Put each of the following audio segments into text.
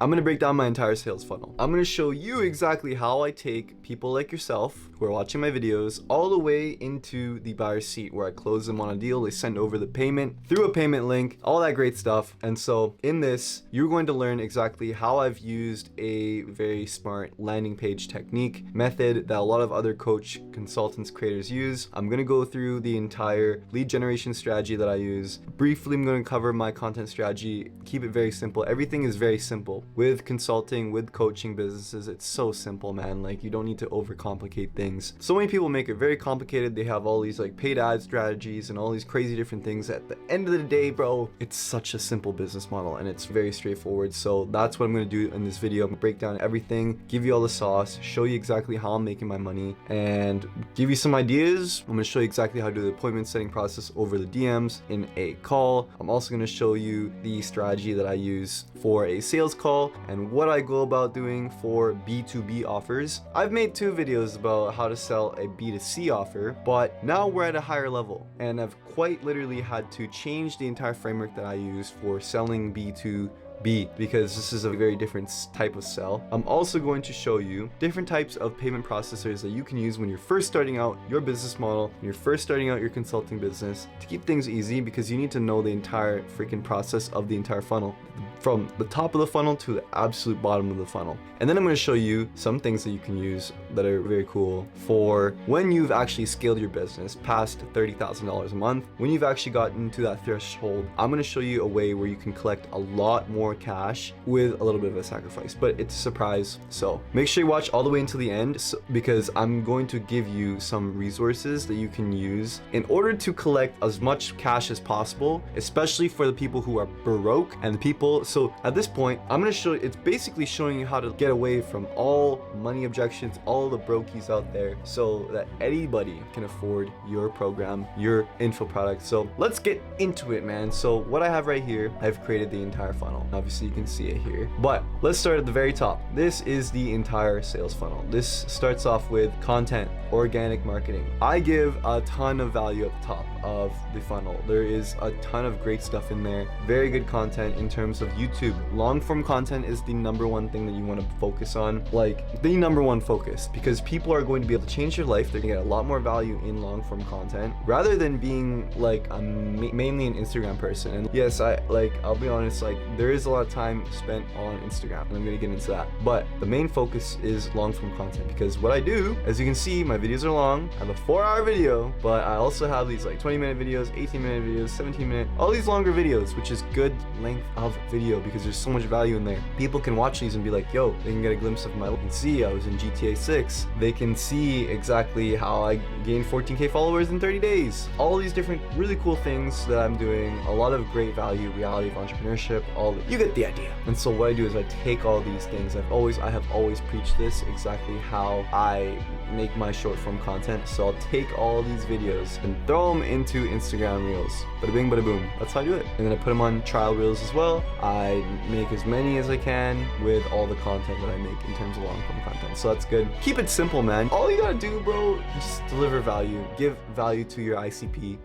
I'm gonna break down my entire sales funnel. I'm gonna show you exactly how I take people like yourself who are watching my videos all the way into the buyer's seat, where I close them on a deal, they send over the payment through a payment link, all that great stuff. And so in this, you're going to learn exactly how I've used a very smart landing page technique method that a lot of other coach consultants creators use. I'm gonna go through the entire lead generation strategy that I use. Briefly, I'm gonna cover my content strategy, keep it very simple. Everything is very simple. With consulting, with coaching businesses, it's so simple, man. Like, you don't need to overcomplicate things. So many people make it very complicated. They have all these like paid ad strategies and all these crazy different things. At the end of the day, bro, it's such a simple business model and it's very straightforward. So that's what I'm gonna do in this video. I'm gonna break down everything, give you all the sauce, show you exactly how I'm making my money, and give you some ideas. I'm gonna show you exactly how to do the appointment setting process over the DMs in a call. I'm also gonna show you the strategy that I use for a sales call and what I go about doing for B2B offers. I've made 2 videos about how to sell a B2C offer, but now we're at a higher level and I've quite literally had to change the entire framework that I use for selling B2B, because this is a very different type of sell. I'm also going to show you different types of payment processors that you can use when you're first starting out your business model, when you're first starting out your consulting business, to keep things easy, because you need to know the entire freaking process of the entire funnel, from the top of the funnel to the absolute bottom of the funnel. And then I'm going to show you some things that you can use that are very cool for when you've actually scaled your business past $30,000 a month, when you've actually gotten to that threshold. I'm going to show you a way where you can collect a lot more cash with a little bit of a sacrifice, but it's a surprise. So make sure you watch all the way until the end, because I'm going to give you some resources that you can use in order to collect as much cash as possible, especially for the people who are broke and the people. So at this point, I'm going to show you, it's basically showing you how to get away from all money objections, all the brokies out there, so that anybody can afford your program, your info product. So let's get into it, man. So what I have right here, I've created the entire funnel. Obviously you can see it here, but let's start at the very top. This is the entire sales funnel. This starts off with content, organic marketing. I give a ton of value at the top of the funnel. There is a ton of great stuff in there. Very good content in terms of YouTube. Long form content is the number one thing that you want to focus on, like the number one focus, because people are going to be able to change their life. They're gonna get a lot more value in long form content rather than being like mainly an Instagram person. And yes, I'll be honest, like there is a lot of time spent on Instagram and I'm gonna get into that, but the main focus is long form content, because what I do, as you can see, my videos are long. I have a 4-hour video, but I also have these like 20-minute videos, 18-minute videos, 17-minute, all these longer videos, which is good length of video because there's so much value in there. People can watch these and be like, yo, they can get a glimpse of my life. They can see I was in GTA 6. They can see exactly how I gained 14K followers in 30 days. All these different really cool things that I'm doing, a lot of great value, reality of entrepreneurship, you get the idea. And so what I do is I take all these things. I have always preached this, exactly how I make my short form content. So I'll take all these videos and throw them into Instagram Reels. Bada bing, bada boom. That's how I do it. And then I put them on trial Reels as well. I make as many as I can with all the content that I make in terms of long form content. So that's good. Keep it simple, man. All you gotta do, bro, just deliver value. Give value to your ICP.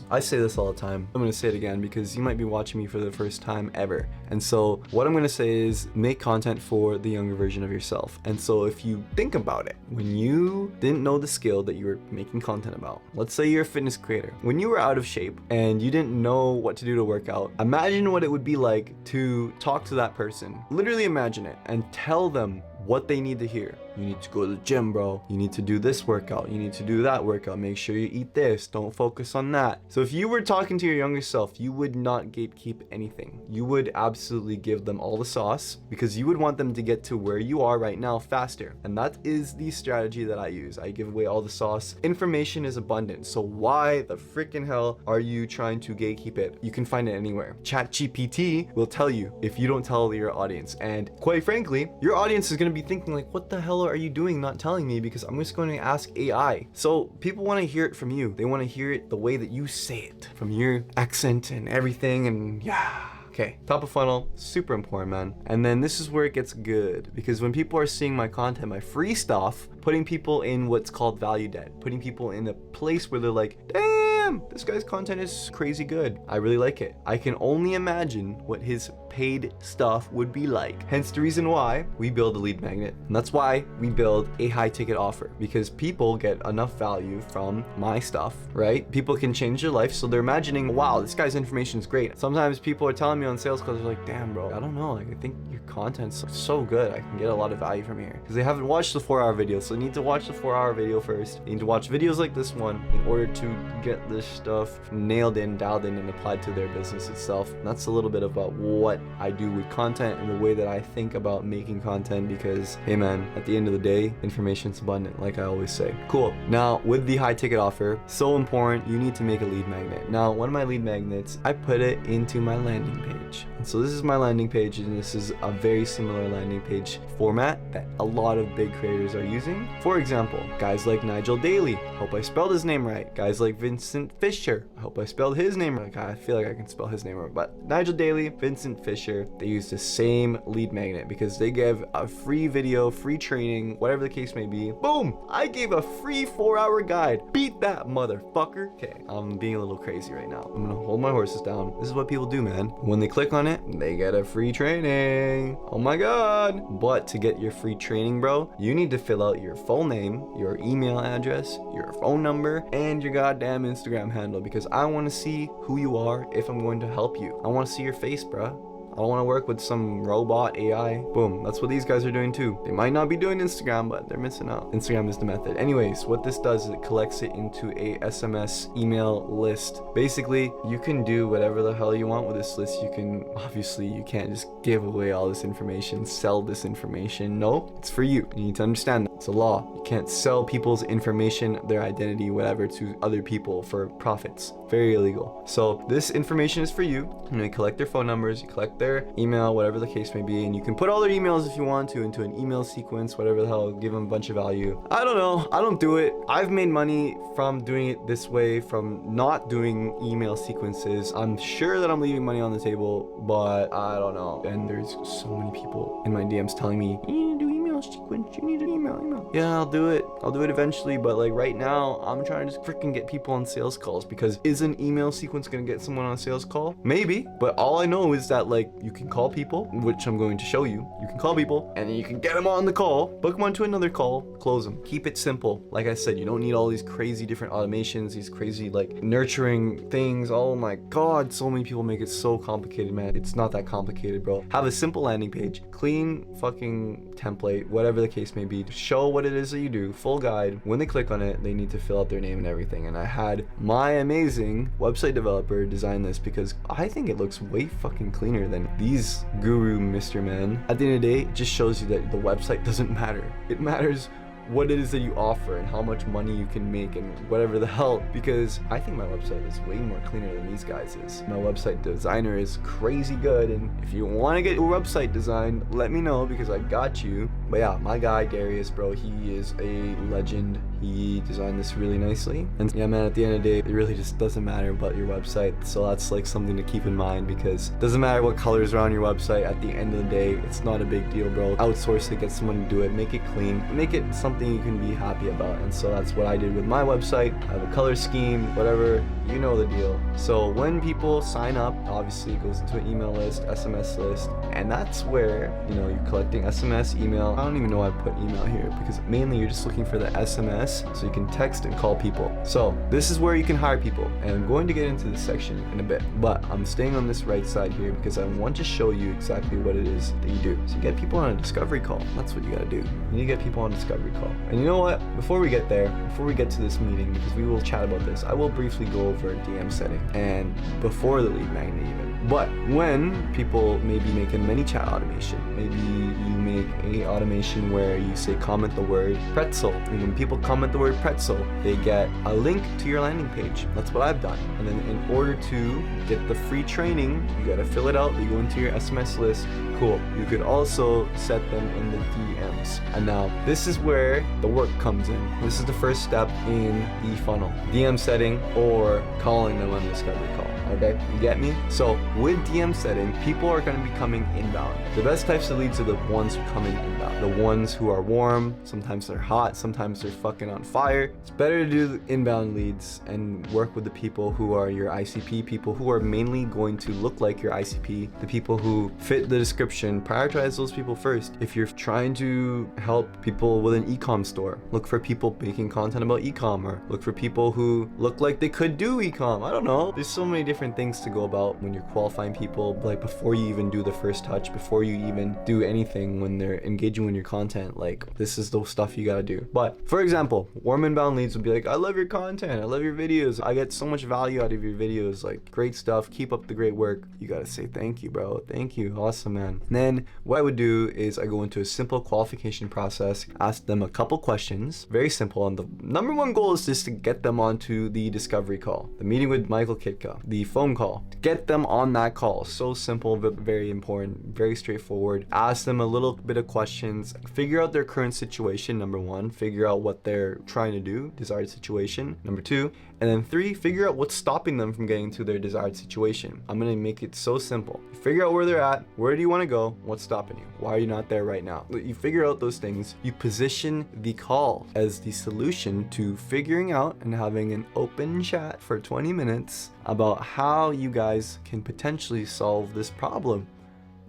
I say this all the time. I'm gonna say it again because you might be watching me for the first time ever. And so what I'm gonna say is make content for the younger version of yourself. And so if you think about it, when you didn't know the skill that you were making content about, let's say you're a fitness creator, when you were out of shape and you didn't know what to do to work out, imagine what it would be like to talk to that person. Literally imagine it and tell them what they need to hear. You need to go to the gym, bro. You need to do this workout. You need to do that workout. Make sure you eat this. Don't focus on that. So if you were talking to your younger self, you would not gatekeep anything. You would absolutely give them all the sauce because you would want them to get to where you are right now faster. And that is the strategy that I use. I give away all the sauce. Information is abundant. So why the freaking hell are you trying to gatekeep it? You can find it anywhere. ChatGPT will tell you if you don't tell your audience. And quite frankly, your audience is going to be thinking like, what the hell are you doing not telling me, because I'm just going to ask AI. So people want to hear it from you. They want to hear it the way that you say it, from your accent and everything. And yeah. Okay, top of funnel, super important, man. And then this is where it gets good, because when people are seeing my content, my free stuff, putting people in what's called value debt, putting people in a place where they're like, damn, this guy's content is crazy good. I really like it. I can only imagine what his paid stuff would be like. Hence the reason why we build a lead magnet. And that's why we build a high ticket offer, because people get enough value from my stuff, right? People can change their life. So they're imagining, wow, this guy's information is great. Sometimes people are telling me on sales calls, they're like, damn bro, I don't know, like I think your content's so good, I can get a lot of value from here. Because they haven't watched the 4-hour video. So they need to watch the 4-hour video first. They need to watch videos like this one in order to get this stuff nailed in, dialed in, and applied to their business itself. And that's a little bit about what I do with content and the way that I think about making content, because hey man, at the end of the day, information's abundant, like I always say. Cool. Now with the high ticket offer, so important, you need to make a lead magnet. Now one of my lead magnets, I put it into my landing page. And so this is my landing page, and this is a very similar landing page format that a lot of big creators are using. For example, guys like Nigel Daly, hope I spelled his name right. Guys like Vincent Fisher, I hope I spelled his name right. I feel like I can spell his name right, but Nigel Daly, Vincent Fisher, they use the same lead magnet because they give a free video, free training, whatever the case may be. Boom! I gave a free 4-hour guide. Beat that motherfucker. Okay, I'm being a little crazy right now. I'm gonna hold my horses down. This is what people do, man. When they click on it, they get a free training. Oh my god. But to get your free training, bro, you need to fill out your full name, your email address, your phone number, and your goddamn Instagram handle, because I want to see who you are if I'm going to help you. I want to see your face, bro. I don't want to work with some robot AI. Boom. That's what these guys are doing too. They might not be doing Instagram, but they're missing out. Instagram is the method. Anyways, what this does is it collects it into a SMS email list. Basically, you can do whatever the hell you want with this list. You can, obviously, you can't just give away all this information, sell this information. No, it's for you. You need to understand that. It's a law. You can't sell people's information, their identity, whatever, to other people for profits. Very illegal. So this information is for you. And you collect their phone numbers, you collect their email, whatever the case may be, and you can put all their emails if you want to into an email sequence, whatever the hell, give them a bunch of value. I don't know. I don't do it. I've made money from doing it this way, from not doing email sequences. I'm sure that I'm leaving money on the table, but I don't know. And there's so many people in my DMs telling me, you need to do email sequence, you need an email. Yeah, I'll do it. I'll do it eventually, but like right now, I'm trying to just freaking get people on sales calls, because is an email sequence gonna get someone on a sales call? Maybe, but all I know is that like you can call people, which I'm going to show you. You can call people and then you can get them on the call, book them onto another call, close them. Keep it simple. Like I said, you don't need all these crazy different automations, these crazy like nurturing things. Oh my God, so many people make it so complicated, man. It's not that complicated, bro. Have a simple landing page, clean fucking template, whatever the case may be. Show what it is that you do, full guide. When they click on it, they need to fill out their name and everything. And I had my amazing website developer design this because I think it looks way fucking cleaner than these guru Mr. Men. At the end of the day, it just shows you that the website doesn't matter. It matters what it is that you offer and how much money you can make and whatever the hell, because I think my website is way more cleaner than these guys is. My website designer is crazy good, and if you want to get your website designed, let me know because I got you. But yeah, my guy Darius, bro, he is a legend. He designed this really nicely. And yeah, man, at the end of the day, it really just doesn't matter about your website. So that's like something to keep in mind, because it doesn't matter what colors are on your website. At the end of the day, it's not a big deal, bro. Outsource it, get someone to do it, make it clean, make it something you can be happy about. And so that's what I did with my website. I have a color scheme, whatever, you know the deal. So when people sign up, obviously it goes into an email list, SMS list, and that's where, you know, you're collecting SMS, email. I don't even know why I put email here, because mainly you're just looking for the SMS so you can text and call people. So this is where you can hire people, and I'm going to get into this section in a bit, but I'm staying on this right side here because I want to show you exactly what it is that you do. So you get people on a discovery call. That's what you gotta do. You need to get people on a discovery call. And you know what? Before we get there, before we get to this meeting, because we will chat about this, I will briefly go over a DM setting and before the lead magnet even. But when people maybe make a mini chat automation, maybe you make a automation where you say comment the word pretzel, and when people comment the word pretzel, they get a link to your landing page. That's what I've done. And then in order to get the free training, you gotta fill it out. You go into your SMS list. Cool. You could also set them in the DMs. And now this is where the work comes in. This is the first step in the funnel. DM setting or calling them on the discovery call. Okay, you get me? So with DM setting, people are going to be coming inbound. The best types of leads are the ones who come in inbound. The ones who are warm, sometimes they're hot, sometimes they're fucking on fire. It's better to do inbound leads and work with the people who are your ICP, people who are mainly going to look like your ICP, the people who fit the description. Prioritize those people first. If you're trying to help people with an e-com store, look for people making content about e-com, or look for people who look like they could do e-com. I don't know. There's so many different things to go about when you're qualifying people, like before you even do the first touch, before you even do anything when they're engaging with your content. Like, this is the stuff you gotta do. But for example, warm inbound leads would be like, I love your content, I love your videos, I get so much value out of your videos, like great stuff, keep up the great work. You gotta say thank you, bro. Thank you, awesome, man. And then what I would do is I go into a simple qualification process, ask them a couple questions, very simple, and the number one goal is just to get them onto the discovery call, the meeting with Michael Kitka, the phone call. Get them on that call. So simple but very important, very straightforward. Ask them a little bit of questions, figure out their current situation, number one, figure out what they're trying to do, desired situation, number two, and then three, figure out what's stopping them from getting to their desired situation. I'm gonna make it so simple. You figure out where they're at, where do you wanna go, what's stopping you, why are you not there right now? You figure out those things, you position the call as the solution to figuring out and having an open chat for 20 minutes about how you guys can potentially solve this problem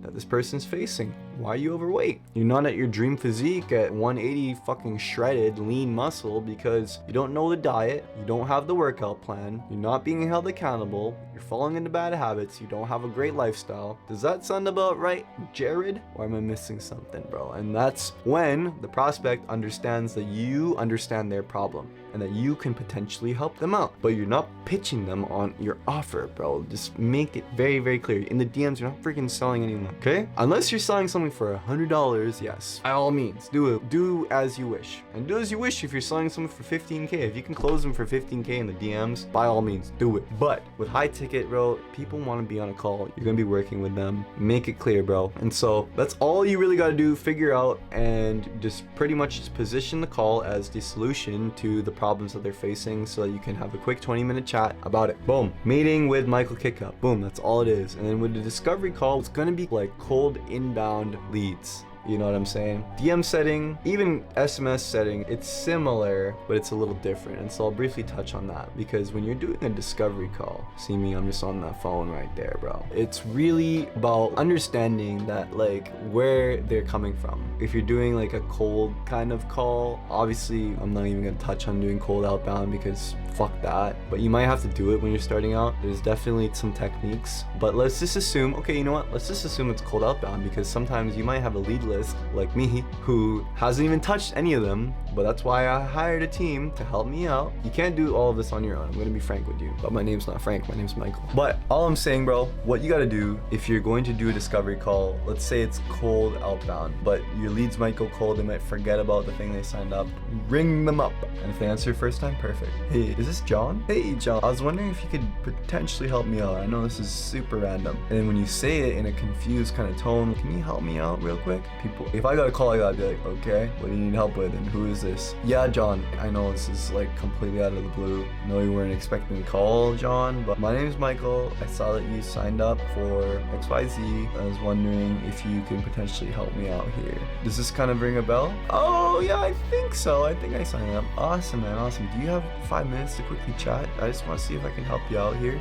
that this person's facing. Why are you overweight? You're not at your dream physique at 180 fucking shredded lean muscle because you don't know the diet, you don't have the workout plan, you're not being held accountable, you're falling into bad habits, you don't have a great lifestyle. Does that sound about right, Jared? Or am I missing something, bro? And that's when the prospect understands that you understand their problem and that you can potentially help them out, but you're not pitching them on your offer, bro. Just make it very, very clear. In the DMs, you're not freaking selling anyone, okay? Unless you're selling something for $100, yes, by all means, do it. Do as you wish. And do as you wish if you're selling something for 15K. If you can close them for 15K in the DMs, by all means, do it. But with high ticket, bro, people want to be on a call. You're gonna be working with them. Make it clear, bro. And so that's all you really gotta do, figure out, and just pretty much just position the call as the solution to the problems that they're facing so that you can have a quick 20-minute chat about it. Boom. Meeting with Michael Kitka. Boom. That's all it is. And then with the discovery call, it's gonna be like cold inbound leads. You know what I'm saying? DM setting, even SMS setting, it's similar, but it's a little different. And so I'll briefly touch on that because when you're doing a discovery call, see me, I'm just on that phone right there, bro. It's really about understanding that, like, where they're coming from. If you're doing like a cold kind of call, obviously I'm not even gonna touch on doing cold outbound because fuck that. But you might have to do it when you're starting out. There's definitely some techniques, but let's just assume, okay, you know what? Let's just assume it's cold outbound because sometimes you might have a lead list like me who hasn't even touched any of them, but that's why I hired a team to help me out. You can't do all of this on your own. I'm gonna be frank with you, but my name's not Frank, my name's Michael. But all I'm saying, bro, what you gotta do if you're going to do a discovery call, let's say it's cold outbound, but your leads might go cold, they might forget about the thing they signed up, ring them up, and if they answer first time, perfect. Hey, is this John? Hey John, I was wondering if you could potentially help me out. I know this is super random. And then when you say it in a confused kind of tone, can you help me out real quick? People, if I got a call, I gotta be like, okay, what do you need help with and who is this? Yeah, John, I know this is like completely out of the blue. I know you weren't expecting a call, John, but my name's Michael. I saw that you signed up for XYZ. I was wondering if you can potentially help me out here. Does this kind of ring a bell? Oh yeah, I think so. I think I signed up. Awesome, man, awesome. Do you have 5 minutes to quickly chat? I just want to see if I can help you out here.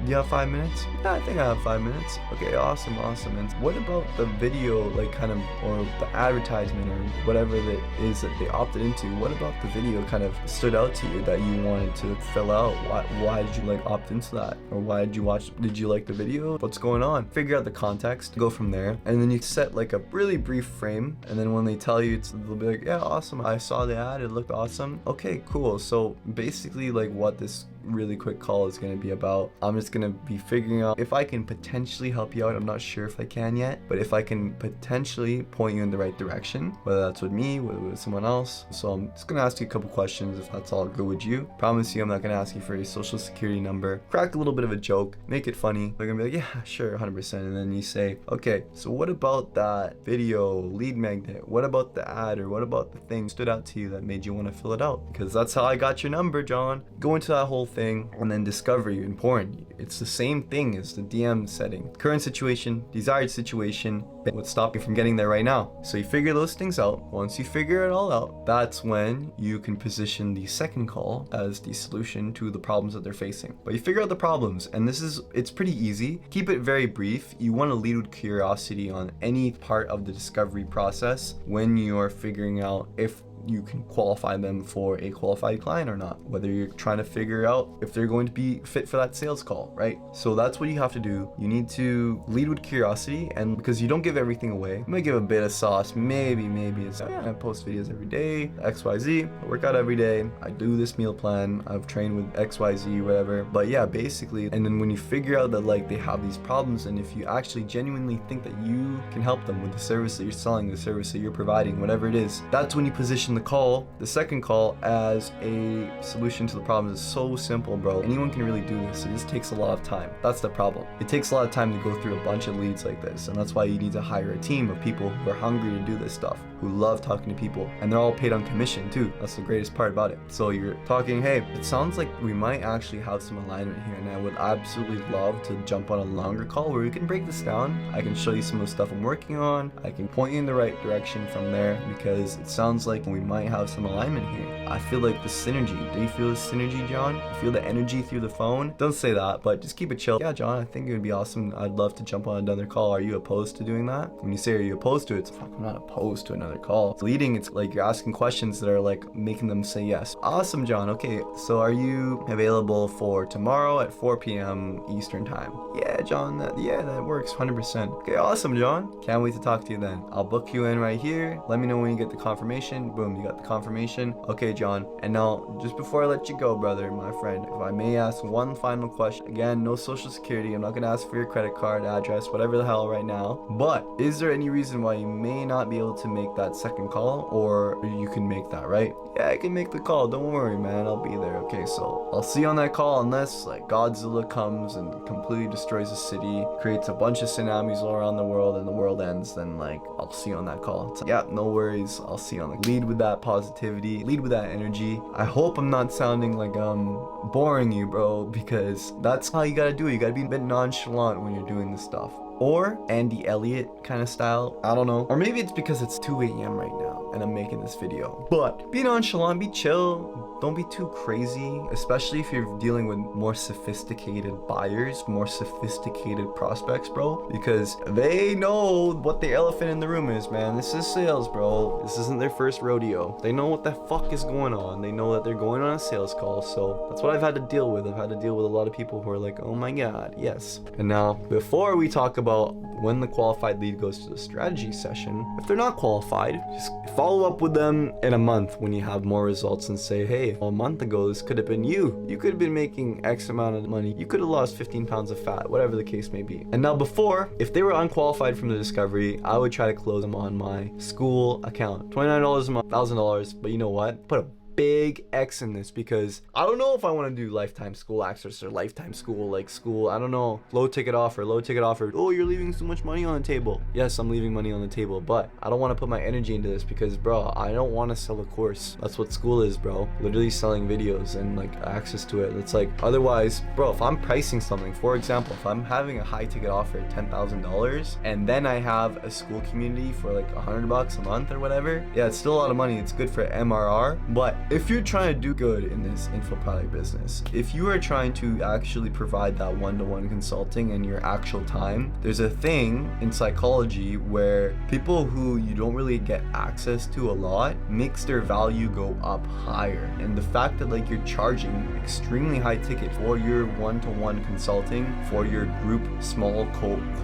Do you have 5 minutes? Yeah, I think I have 5 minutes. Okay, awesome, awesome. And what about the video, like kind of, or the advertisement or whatever that is that they opted into? What about the video kind of stood out to you that you wanted to fill out? Why did you like opt into that? Or why did you watch, did you like the video? What's going on? Figure out the context, go from there. And then you set like a really brief frame. And then when they tell you, they'll be like, yeah, awesome. I saw the ad, it looked awesome. Okay, cool. So basically like what this really quick call is going to be about, I'm just going to be figuring out if I can potentially help you out. I'm not sure if I can yet, but if I can potentially point you in the right direction, whether that's with me, whether with someone else. So I'm just going to ask you a couple questions if that's all good with you. Promise you I'm not going to ask you for your social security number. Crack a little bit of a joke, make it funny. They're going to be like, yeah, sure, 100%. And then you say, okay, so what about that video lead magnet? What about the ad, or what about the thing stood out to you that made you want to fill it out? Because that's how I got your number, John. Go into that whole thing. And then discovery, important. It's the same thing as the DM setting. Current situation, desired situation, what stopped you from getting there right now. So you figure those things out. Once you figure it all out, that's when you can position the second call as the solution to the problems that they're facing. But you figure out the problems, and it's pretty easy. Keep it very brief. You want to lead with curiosity on any part of the discovery process when you're figuring out if you can qualify them for a qualified client or not, whether you're trying to figure out if they're going to be fit for that sales call, right? So that's what you have to do. You need to lead with curiosity, and because you don't give everything away, you might give a bit of sauce. Maybe it's, I post videos every day, XYZ, I work out every day, I do this meal plan, I've trained with XYZ, whatever. But yeah, basically, and then when you figure out that like they have these problems, and if you actually genuinely think that you can help them with the service that you're selling, the service that you're providing, whatever it is, that's when you position the second call as a solution to the problem. Is so simple, bro. Anyone can really do this. It just takes a lot of time. That's the problem. It takes a lot of time to go through a bunch of leads like this, and that's why you need to hire a team of people who are hungry to do this stuff, who love talking to people, and they're all paid on commission too. That's the greatest part about it. So you're talking, hey, it sounds like we might actually have some alignment here, and I would absolutely love to jump on a longer call where we can break this down. I can show you some of the stuff I'm working on. I can point you in the right direction from there, because it sounds like we might have some alignment here. I feel like the synergy. Do you feel the synergy, John? You feel the energy through the phone? Don't say that, but just keep it chill. Yeah, John, I think it would be awesome. I'd love to jump on another call. Are you opposed to doing that? When you say, are you opposed to it? It's like, I'm not opposed to another call. It's leading, it's like you're asking questions that are like making them say yes. Awesome, John. Okay, so are you available for tomorrow at 4 p.m. Eastern time? Yeah, John, that works 100%. Okay, awesome, John. Can't wait to talk to you then. I'll book you in right here. Let me know when you get the confirmation. Boom, you got the confirmation. Okay, John. And now, just before I let you go, brother, my friend, if I may ask one final question. Again, no social security. I'm not going to ask for your credit card, address, whatever the hell right now. But is there any reason why you may not be able to make that second call, or you can make that, right? Yeah, I can make the call. Don't worry, man. I'll be there. Okay, so I'll see you on that call, unless like Godzilla comes and completely destroys the city, creates a bunch of tsunamis all around the world, and the world ends. Then like I'll see you on that call. It's like, yeah, no worries. I'll see you on the lead with that positivity, lead with that energy. I hope I'm not sounding like I'm boring you, bro, because that's how you gotta do it. You gotta be a bit nonchalant when you're doing this stuff. Or Andy Elliott kind of style. I don't know. Or maybe it's because it's 2 a.m. right now and I'm making this video. But be nonchalant, be chill. Don't be too crazy, especially if you're dealing with more sophisticated buyers, more sophisticated prospects, bro, because they know what the elephant in the room is, man. This is sales, bro. This isn't their first rodeo. They know what the fuck is going on. They know that they're going on a sales call. So that's what I've had to deal with. I've had to deal with a lot of people who are like, oh my God, yes. And now, before we talk about when the qualified lead goes to the strategy session, if they're not qualified, just follow up with them in a month when you have more results and say, hey, a month ago, this could have been you. You could have been making X amount of money. You could have lost 15 pounds of fat, whatever the case may be. And now before, if they were unqualified from the discovery, I would try to close them on my school account. $29 a month, $1,000. But you know what? Put a big X in this, because I don't know if I want to do lifetime school access or lifetime school, like school, I don't know, low ticket offer. Oh, you're leaving so much money on the table. Yes, I'm leaving money on the table, but I don't want to put my energy into this because, bro, I don't want to sell a course. That's what school is, bro. Literally selling videos and like access to it. It's like, otherwise, bro, if I'm pricing something, for example, if I'm having a high ticket offer at $10,000 and then I have a school community for like $100 a month or whatever, yeah, it's still a lot of money. It's good for MRR, but if you're trying to do good in this info product business, if you are trying to actually provide that one-to-one consulting and your actual time, there's a thing in psychology where people who you don't really get access to a lot makes their value go up higher. And the fact that like you're charging extremely high ticket for your one-to-one consulting, for your group small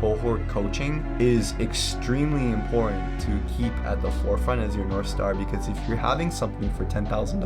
cohort coaching is extremely important to keep at the forefront as your North Star, because if you're having something for $10,000,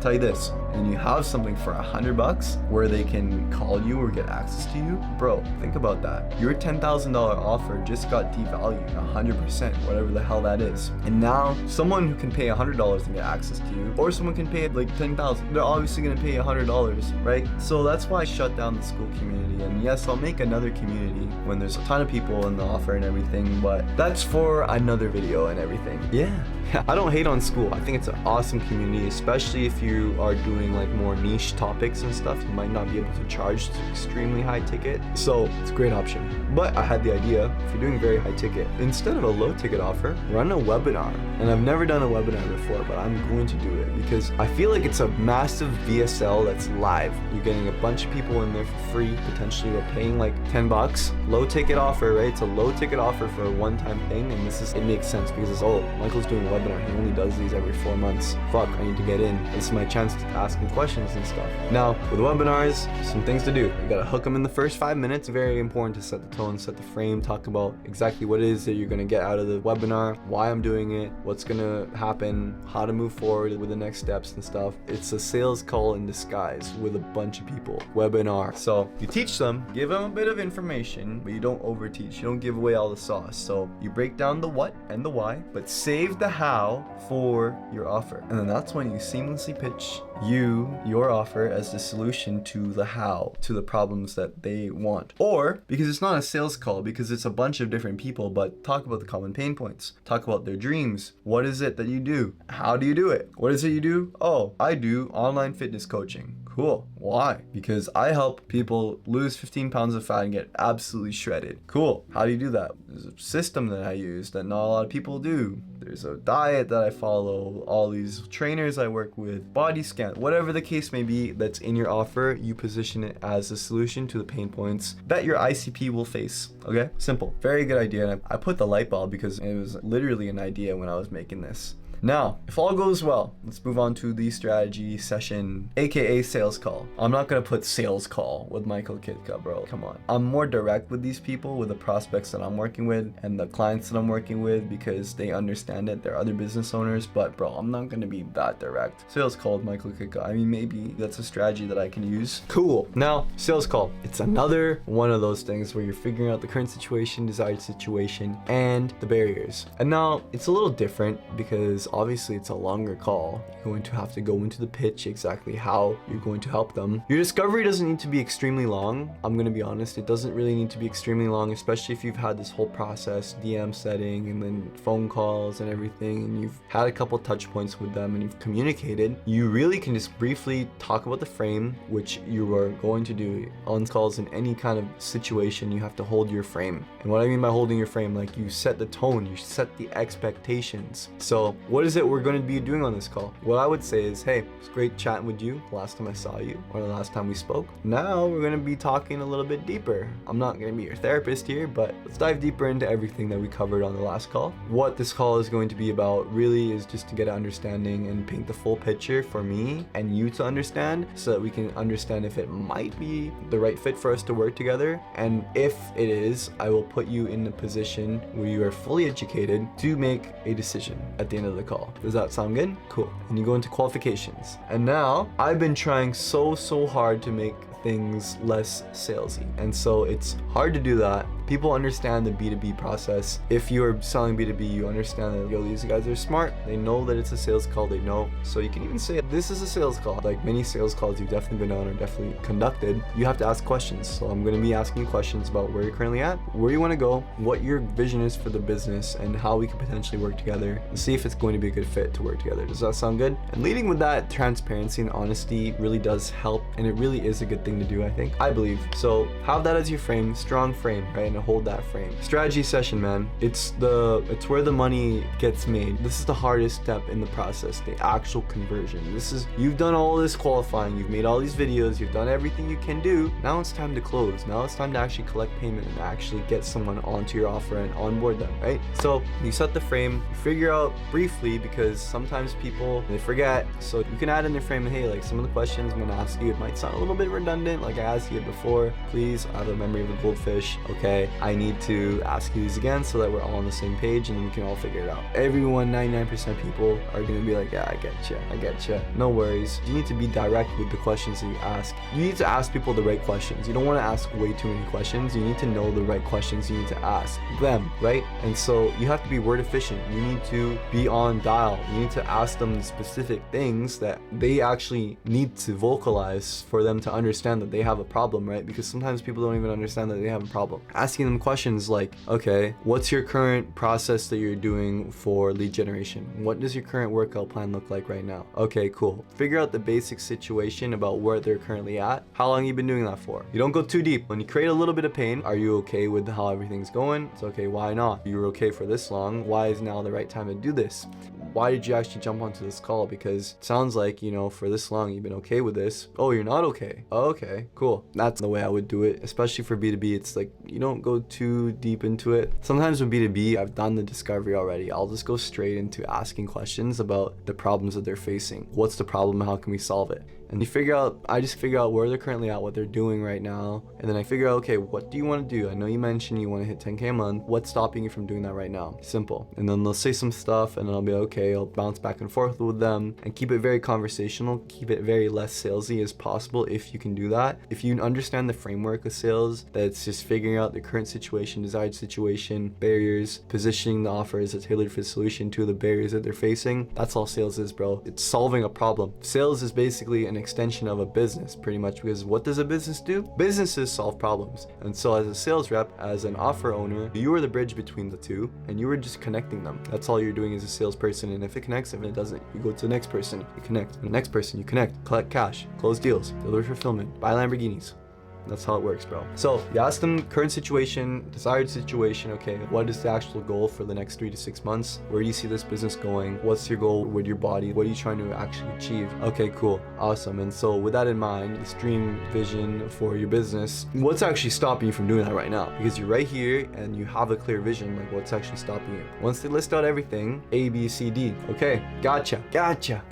tell you this, and you have something for $100 where they can call you or get access to you, bro, think about that. Your $10,000 offer just got devalued 100%, whatever the hell that is. And now someone who can pay $100 to get access to you, or someone can pay like $10,000, they're obviously going to pay $100, right? So that's why I shut down the school community. And yes, I'll make another community when there's a ton of people in the offer and everything, but that's for another video and everything. Yeah. I don't hate on school. I think it's an awesome community, especially if you are doing like more niche topics and stuff. You might not be able to charge extremely high ticket, so it's a great option. But I had the idea, if you're doing very high ticket, instead of a low ticket offer, run a webinar. And I've never done a webinar before, but I'm going to do it because I feel like it's a massive VSL that's live. You're getting a bunch of people in there for free. Potentially we're paying like 10 bucks. Low ticket offer, right? It's a low ticket offer for a one-time thing, and it makes sense because it's, oh, Michael's doing a webinar. He only does these every 4 months. Fuck, I need to get in. This is my chance to ask him questions and stuff. Now, with webinars, some things to do. You gotta hook them in the first 5 minutes. Very important to set the tone, set the frame, talk about exactly what it is that you're gonna get out of the webinar, why I'm doing it, what's gonna happen, how to move forward with the next steps and stuff. It's a sales call in disguise with a bunch of people. Webinar. So you teach them, give them a bit of information, but you don't overteach. You don't give away all the sauce. So you break down the what and the why, but save the how for your offer. And then that's when you seamlessly pitch your offer as the solution to the how, to the problems that they want. Or, because it's not a sales call, because it's a bunch of different people, but talk about the common pain points. Talk about their dreams. What is it that you do? How do you do it? What is it you do? Oh, I do online fitness coaching. Cool. Why? Because I help people lose 15 pounds of fat and get absolutely shredded. Cool. How do you do that? There's a system that I use that not a lot of people do. There's a diet that I follow, all these trainers I work with, body scan, whatever the case may be that's in your offer, you position it as a solution to the pain points that your ICP will face. Okay? Simple. Very good idea. And I put the light bulb because it was literally an idea when I was making this. Now, if all goes well, let's move on to the strategy session, aka sales call. I'm not gonna put sales call with Michael Kitka, bro. Come on. I'm more direct with these people, with the prospects that I'm working with and the clients that I'm working with, because they understand it. They're other business owners, but bro, I'm not gonna be that direct. Sales call with Michael Kitka. I mean, maybe that's a strategy that I can use. Cool. Now, sales call. It's another one of those things where you're figuring out the current situation, desired situation, and the barriers. And now it's a little different because obviously it's a longer call. You're going to have to go into the pitch exactly how you're going to help them. Your discovery doesn't need to be extremely long. I'm going to be honest, it doesn't really need to be extremely long, especially if you've had this whole process, DM setting and then phone calls and everything, and you've had a couple touch points with them and you've communicated. You really can just briefly talk about the frame, which you are going to do on calls. In any kind of situation, you have to hold your frame. And what I mean by holding your frame, like you set the tone, you set the expectations. So what is it we're going to be doing on this call? What I would say is, hey, it's great chatting with you the last time I saw you or the last time we spoke. Now we're going to be talking a little bit deeper. I'm not going to be your therapist here, but let's dive deeper into everything that we covered on the last call. What this call is going to be about really is just to get an understanding and paint the full picture for me and you to understand, so that we can understand if it might be the right fit for us to work together. And if it is, I will put you in a position where you are fully educated to make a decision at the end of the call. Does that sound good? Cool. And you go into qualifications. And now I've been trying so hard to make things less salesy, and so it's hard to do that. People understand the B2B process. If you're selling B2B, you understand that, yo, these guys are smart. They know that it's a sales call, they know. So you can even say, this is a sales call. Like many sales calls you've definitely been on or definitely conducted, you have to ask questions. So I'm gonna be asking you questions about where you're currently at, where you wanna go, what your vision is for the business, and how we can potentially work together and see if it's going to be a good fit to work together. Does that sound good? And leading with that, transparency and honesty really does help, and it really is a good thing to do, I think. I believe. So have that as your frame, strong frame, right? And hold that frame. Strategy session, man. It's where the money gets made. This is the hardest step in the process, the actual conversion. You've done all this qualifying, you've made all these videos, you've done everything you can do. Now it's time to close. Now it's time to actually collect payment and actually get someone onto your offer and onboard them, right? So you set the frame, you figure out briefly, because sometimes people, they forget. So you can add in their frame, hey, like some of the questions I'm gonna ask you, it might sound a little bit redundant, like I asked you before. Please, I have a memory of a goldfish. Okay, I need to ask you these again so that we're all on the same page and then we can all figure it out. Everyone, 99% of people are gonna be like, yeah, I get you. No worries. You need to be direct with the questions that you ask. You need to ask people the right questions. You don't want to ask way too many questions. You need to know the right questions you need to ask them, right? And so you have to be word efficient. You need to be on dial. You need to ask them the specific things that they actually need to vocalize for them to understand that they have a problem, right? Because sometimes people don't even understand that they have a problem. Ask asking them questions like, okay, what's your current process that you're doing for lead generation? What does your current workout plan look like right now? Okay, cool. Figure out the basic situation about where they're currently at. How long you been doing that for? You don't go too deep. When you create a little bit of pain, are you okay with how everything's going? It's okay, why not? You were okay for this long. Why is now the right time to do this? Why did you actually jump onto this call? Because it sounds like, you know, for this long you've been okay with this. Oh, you're not okay. Oh, okay, cool. That's the way I would do it, especially for B2B. It's like you don't go too deep into it. Sometimes with B2B, I've done the discovery already. I'll just go straight into asking questions about the problems that they're facing. What's the problem? How can we solve it? And I just figure out where they're currently at, what they're doing right now. And then I figure out, okay, what do you want to do? I know you mentioned you want to hit 10K a month. What's stopping you from doing that right now? Simple. And then they'll say some stuff and then I'll be okay, I'll bounce back and forth with them and keep it very conversational, keep it very less salesy as possible if you can do that. If you understand the framework of sales, that's just figuring out the current situation, desired situation, barriers, positioning the offer as a tailored fit solution to the barriers that they're facing. That's all sales is, bro. It's solving a problem. Sales is basically an extension of a business pretty much, because what does a business do? Businesses solve problems. And so as a sales rep, as an offer owner, you are the bridge between the two and you are just connecting them. That's all you're doing as a salesperson. And if it connects, if it doesn't, you go to the next person, you connect, and the next person, you connect, collect cash, close deals, deliver fulfillment, buy Lamborghinis. That's how it works, bro. So you ask them current situation, desired situation. Okay, what is the actual goal for the next 3 to 6 months? Where do you see this business going? What's your goal with your body? What are you trying to actually achieve? Okay, cool, awesome. And so with that in mind, this dream vision for your business, what's actually stopping you from doing that right now? Because you're right here and you have a clear vision, like what's actually stopping you? Once they list out everything, A, B, C, D. Okay, gotcha.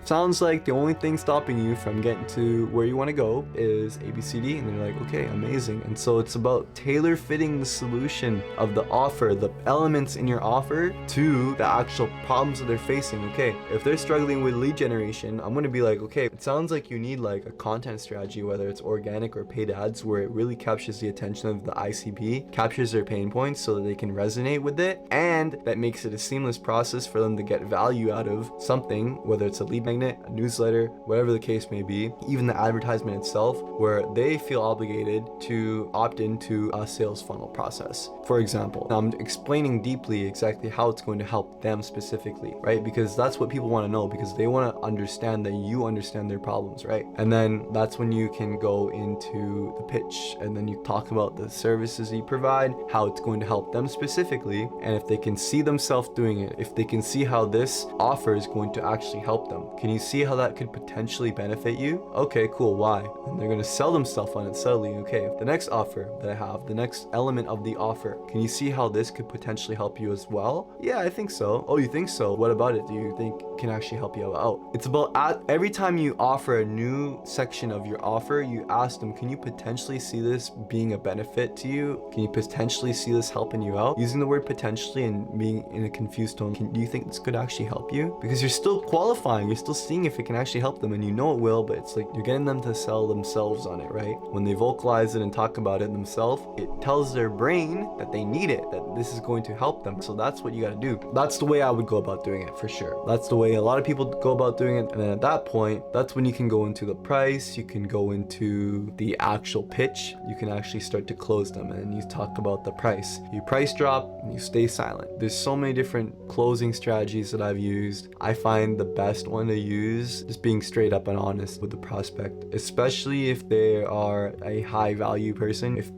Sounds like the only thing stopping you from getting to where you want to go is A, B, C, D. And then you're like, okay, amazing. And so it's about tailor fitting the solution of the offer, the elements in your offer to the actual problems that they're facing. Okay, if they're struggling with lead generation, I'm going to be like, okay, it sounds like you need like a content strategy, whether it's organic or paid ads, where it really captures the attention of the ICP, captures their pain points so that they can resonate with it, and that makes it a seamless process for them to get value out of something, whether it's a lead magnet, a newsletter, whatever the case may be, even the advertisement itself, where they feel obligated to opt into a sales funnel process. For example, I'm explaining deeply exactly how it's going to help them specifically, right? Because that's what people want to know, because they want to understand that you understand their problems, right? And then that's when you can go into the pitch and then you talk about the services you provide, how it's going to help them specifically, and if they can see themselves doing it, if they can see how this offer is going to actually help them. Can you see how that could potentially benefit you? Okay, cool, why? And they're going to sell themselves on it subtly. Okay, the next offer that I have, the next element of the offer, can you see how this could potentially help you as well? Yeah, I think so. Oh, you think so? What about it? Do you think can actually help you out? It's about every time you offer a new section of your offer, you ask them, can you potentially see this being a benefit to you? Can you potentially see this helping you out? Using the word potentially and being in a confused tone, do you think this could actually help you? Because you're still qualifying, you're still seeing if it can actually help them, and you know it will, but it's like you're getting them to sell themselves on it, right? When they vocalize it and talk about it themselves, it tells their brain that they need it, that this is going to help them. So that's what you got to do. That's the way I would go about doing it, for sure. That's the way a lot of people go about doing it. And then at that point, that's when you can go into the price, you can go into the actual pitch, you can actually start to close them, and you talk about the price. You price drop and you stay silent. There's so many different closing strategies that I've used. I find the best one to use just being straight up and honest with the prospect, especially if they are a high value person. If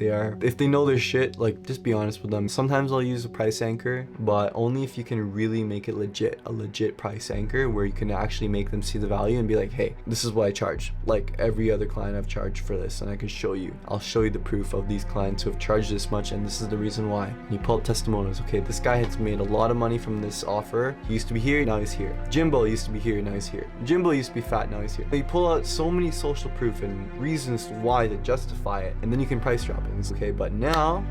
they know their shit, like, just be honest with them. Sometimes I'll use a price anchor, but only if you can really make it legit, a legit price anchor where you can actually make them see the value and be like, hey, this is what I charge. Like every other client I've charged for this, and I can show you. I'll show you the proof of these clients who have charged this much, and this is the reason why. And you pull up testimonials. Okay, this guy has made a lot of money from this offer. He used to be here, now he's here. Jimbo used to be here, now he's here. Jimbo used to be fat, now he's here. You pull out so many social proof and reasons why to justify it, and then you can price drop it. It's okay, but now,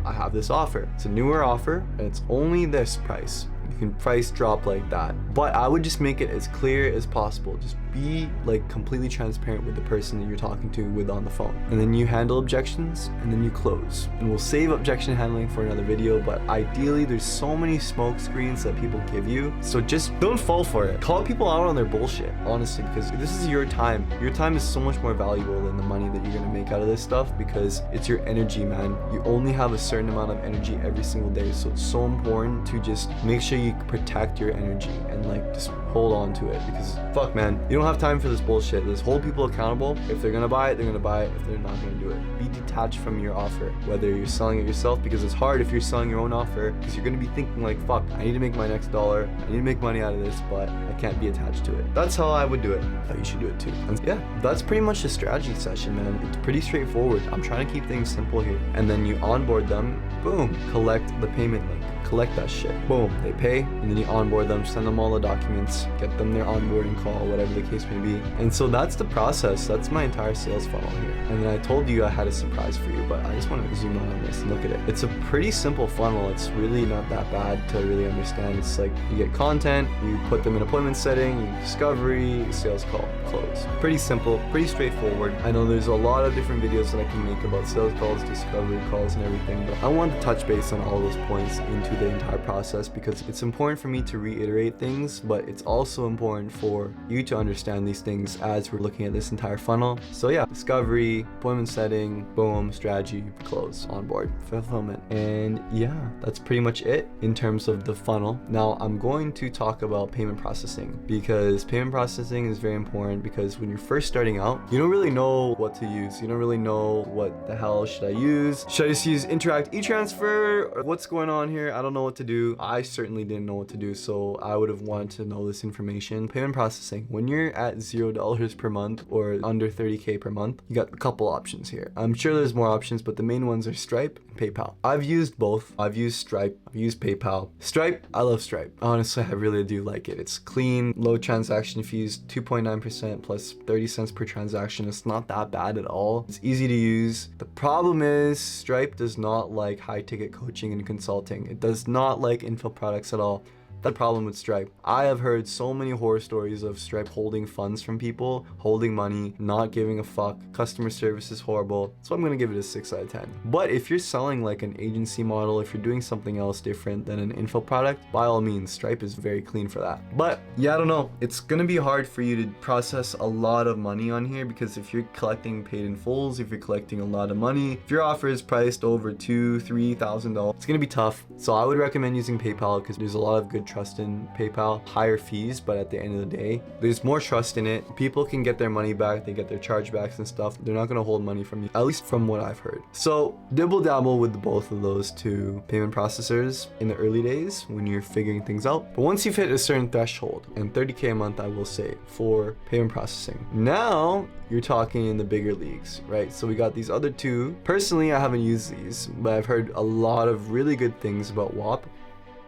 I have this offer. It's a newer offer, and it's only this price. You can price drop like that. But I would just make it as clear as possible. Just be like completely transparent with the person that you're talking to with on the phone. And then you handle objections, and then you close. And we'll save objection handling for another video, but ideally there's so many smoke screens that people give you, so just don't fall for it. Call people out on their bullshit, honestly, because this is your time. Your time is so much more valuable than the money that you're gonna make out of this stuff, because it's your energy, man. You only have a certain amount of energy every single day, so it's so important to just make sure you protect your energy and like just hold on to it, because fuck, man, you don't have time for this bullshit. Let's hold people accountable. If they're gonna buy it, they're gonna buy it. If they're not gonna do it, be detached from your offer, whether you're selling it yourself, because it's hard if you're selling your own offer, because you're gonna be thinking like, fuck, I need to make my next dollar, I need to make money out of this, but I can't be attached to it. That's how I would do it. I thought you should do it too. And yeah, that's pretty much the strategy session, man. It's pretty straightforward. I'm trying to keep things simple here. And then you onboard them, boom, collect the payment link. Collect that shit. Boom, they pay, and then you onboard them, send them all the documents, get them their onboarding call, whatever the case may be. And so that's the process. That's my entire sales funnel here. And then I told you I had a surprise for you, but I just want to zoom in on this and look at it. It's a pretty simple funnel. It's really not that bad to really understand. It's like you get content, you put them in appointment setting, discovery, sales call, close. Pretty simple, pretty straightforward. I know there's a lot of different videos that I can make about sales calls, discovery calls, and everything, but I want to touch base on all those points into the entire process, because it's important for me to reiterate things, but it's also important for you to understand these things as we're looking at this entire funnel. So yeah, discovery, appointment setting, boom, strategy, close, onboard, fulfillment. And yeah, that's pretty much it in terms of the funnel. Now I'm going to talk about payment processing, because payment processing is very important, because when you're first starting out, you don't really know what to use. You don't really know what the hell should I use. Should I just use Interact e-transfer? Or what's going on here? I don't know what to do. I certainly didn't know what to do, so I would have wanted to know this information. Payment processing, when you're at $0 per month or under 30K per month, you got a couple options here. I'm sure there's more options, but the main ones are Stripe and PayPal. I've used both. I've used Stripe, I've used PayPal. Stripe, I love Stripe. Honestly, I really do like it. It's clean, low transaction fees, 2.9% plus 30 cents per transaction. It's not that bad at all. It's easy to use. The problem is Stripe does not like high ticket coaching and consulting. It does not like info products at all. The problem with Stripe. I have heard so many horror stories of Stripe holding funds from people, holding money, not giving a fuck. Customer service is horrible. So I'm gonna give it a 6 out of 10. But if you're selling like an agency model, if you're doing something else different than an info product, by all means, Stripe is very clean for that. But yeah, I don't know. It's gonna be hard for you to process a lot of money on here, because if you're collecting paid in fulls, if you're collecting a lot of money, if your offer is priced over $2,000-3,000, it's gonna be tough. So I would recommend using PayPal, because there's a lot of good trust in PayPal. Higher fees, but at the end of the day, there's more trust in it. People can get their money back, they get their chargebacks and stuff. They're not gonna hold money from you, at least from what I've heard. So dibble dabble with both of those two payment processors in the early days when you're figuring things out. But once you've hit a certain threshold, and 30K a month, I will say, for payment processing, now you're talking in the bigger leagues, right? So we got these other two. Personally, I haven't used these, but I've heard a lot of really good things about WAP.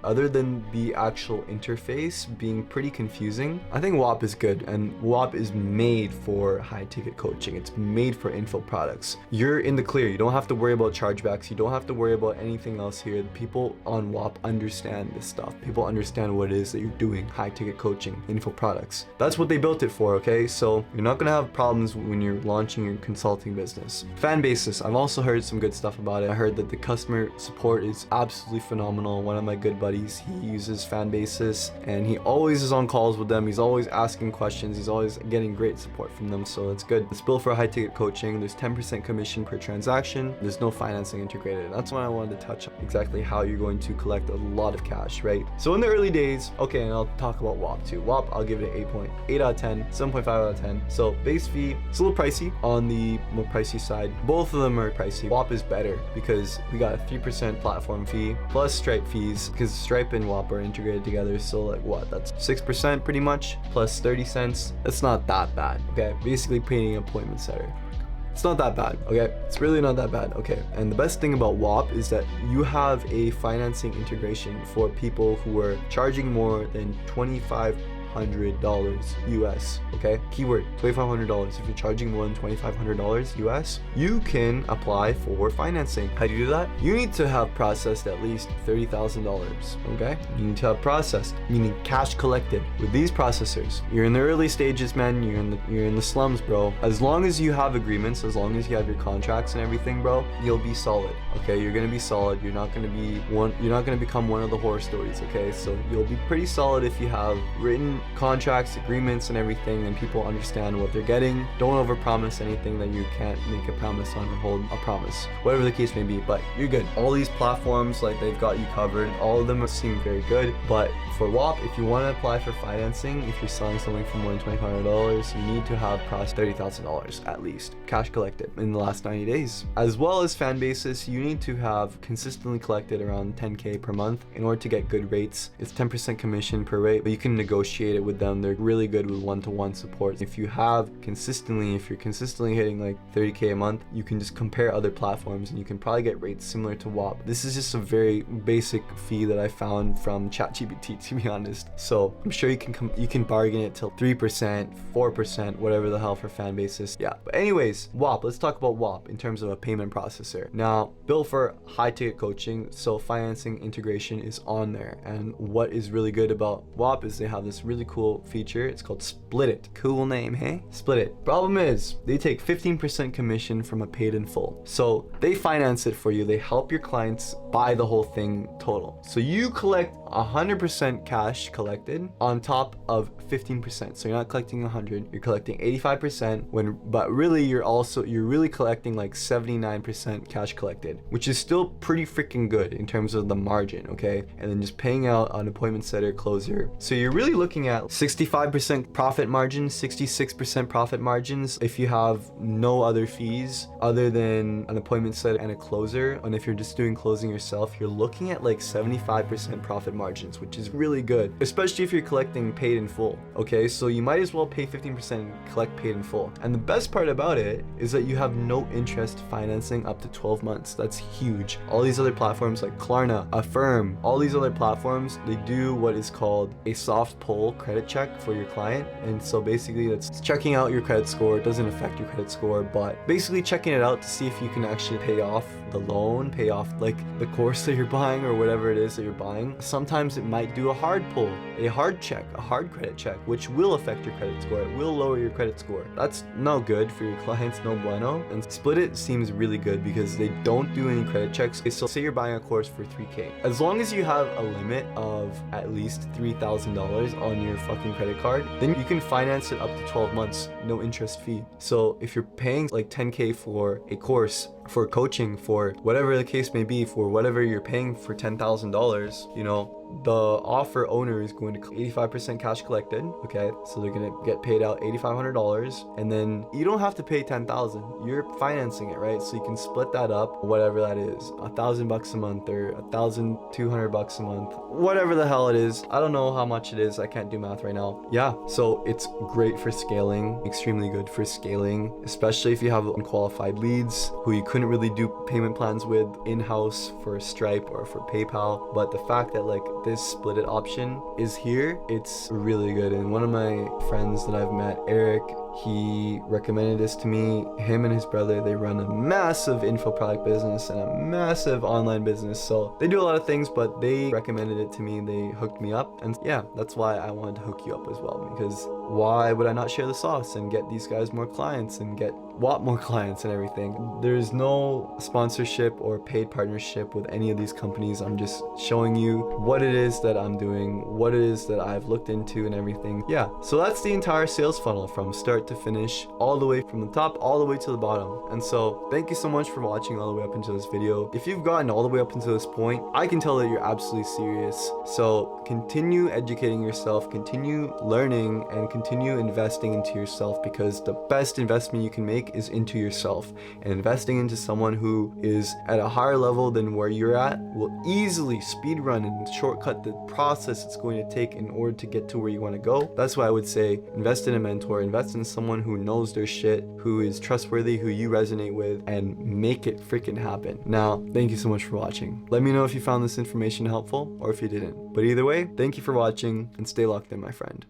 Other than the actual interface being pretty confusing, I think WAP is good, and WAP is made for high ticket coaching. It's made for info products. You're in the clear. You don't have to worry about chargebacks. You don't have to worry about anything else here. People on WAP understand this stuff. People understand what it is that you're doing, high ticket coaching, info products. That's what they built it for, okay? So you're not gonna have problems when you're launching your consulting business. Fan basis, I've also heard some good stuff about it. I heard that the customer support is absolutely phenomenal. One of my good buddies, he uses fan basis, and he always is on calls with them. He's always asking questions. He's always getting great support from them, so that's good. It's built for high ticket coaching. There's 10% commission per transaction. There's no financing integrated. That's what I wanted to touch on, exactly how you're going to collect a lot of cash, right? So in the early days, okay, and I'll talk about WAP too. WAP, I'll give it an 8.8 out of 10, 7.5 out of 10. So base fee, it's a little pricey, on the more pricey side. Both of them are pricey. WAP is better because we got a 3% platform fee plus Stripe fees, because Stripe and WAP are integrated together. So like what? That's 6% pretty much, plus 30 cents. That's not that bad, okay? Basically paying an appointment setter. It's not that bad, okay? It's really not that bad, okay? And the best thing about WAP is that you have a financing integration for people who are charging more than $2,500 US, okay? Keyword, $2,500. If you're charging more than $2,500 US, you can apply for financing. How do you do that? You need to have processed at least $30,000, okay? You need to have processed, meaning cash collected. With these processors, you're in the early stages, man. You're in the slums, bro. As long as you have agreements, as long as you have your contracts and everything, bro, you'll be solid. Okay, you're gonna be solid. You're not gonna become one of the horror stories. Okay, so you'll be pretty solid if you have written contracts, agreements, and everything, and people understand what they're getting. Don't overpromise anything that you can't make a promise on or hold a promise, whatever the case may be. But you're good. All these platforms, like, they've got you covered. All of them seem very good. But for WAP, if you want to apply for financing, if you're selling something for more than $2,500, you need to have processed $30,000 at least cash collected in the last 90 days. As well as fan bases, you need to have consistently collected around 10K per month in order to get good rates. It's 10% commission per rate, but you can negotiate it with them. They're really good with one-to-one support. If you're consistently hitting like 30K a month, you can just compare other platforms and you can probably get rates similar to WAP. This is just a very basic fee that I found from ChatGPT, to be honest. So I'm sure you can bargain it till 3%, 4%, whatever the hell for fan bases. Yeah, but anyways, WAP. Let's talk about WAP in terms of a payment processor. Now, built for high ticket coaching, so financing integration is on there. And what is really good about WAP is they have this really cool feature. It's called Split It. Cool name, hey? Split It. Problem is, they take 15% commission from a paid in full. So they finance it for you. They help your clients buy the whole thing total. So you collect 100% cash collected on top of 15%. So you're not collecting 100, you're collecting 85% but really you're really collecting like 79% cash collected, which is still pretty freaking good in terms of the margin, okay? And then just paying out on appointment setter, closer. So you're really looking at 65% profit margin, 66% profit margins if you have no other fees other than an appointment setter and a closer. And if you're just doing closing yourself, you're looking at like 75% profit margins, which is really good, especially if you're collecting paid in full. Okay, so you might as well pay 15% and collect paid in full. And the best part about it is that you have no interest financing up to 12 months. That's huge. All these other platforms like Klarna, Affirm, all these other platforms, they do what is called a soft pull credit check for your client. And so basically that's checking out your credit score. It doesn't affect your credit score, but basically checking it out to see if you can actually pay off the loan, pay off like the course that you're buying or whatever it is that you're buying. Sometimes it might do a hard pull, a hard check, a hard credit check, which will affect your credit score. It will lower your credit score. That's no good for your clients, no bueno. And Split It seems really good because they don't do any credit checks. So say you're buying a course for 3K. As long as you have a limit of at least $3,000 on your fucking credit card, then you can finance it up to 12 months, no interest fee. So if you're paying like 10K for a course, for coaching, for whatever the case may be, for whatever you're paying for $10,000, you know, the offer owner is going to 85% cash collected, okay? So they're gonna get paid out $8,500, and then you don't have to pay $10,000. You're financing it, right? So you can split that up, whatever that is, $1,000 a month or $1,200 a month, whatever the hell it is. I don't know how much it is. I can't do math right now. Yeah, so it's great for scaling, extremely good for scaling, especially if you have unqualified leads who you couldn't really do payment plans with in-house for Stripe or for PayPal. But the fact that like this Split It option is here, it's really good. And one of my friends that I've met, Eric, he recommended this to me. Him and his brother, they run a massive info product business and a massive online business. So they do a lot of things, but they recommended it to me. They hooked me up. And yeah, that's why I wanted to hook you up as well, because why would I not share the sauce and get these guys more clients and get WAP more clients and everything? There's no sponsorship or paid partnership with any of these companies. I'm just showing you what it is that I'm doing, what it is that I've looked into and everything. Yeah, so that's the entire sales funnel from start to finish, all the way from the top all the way to the bottom. And so thank you so much for watching all the way up into this video. If you've gotten all the way up into this point, I can tell that you're absolutely serious. So continue educating yourself, continue learning, and continue investing into yourself, because the best investment you can make is into yourself. And investing into someone who is at a higher level than where you're at will easily speed run and shortcut the process it's going to take in order to get to where you want to go. That's why I would say invest in a mentor, invest in someone who knows their shit, who is trustworthy, who you resonate with, and make it freaking happen. Now, thank you so much for watching. Let me know if you found this information helpful or if you didn't. But either way, thank you for watching and stay locked in, my friend.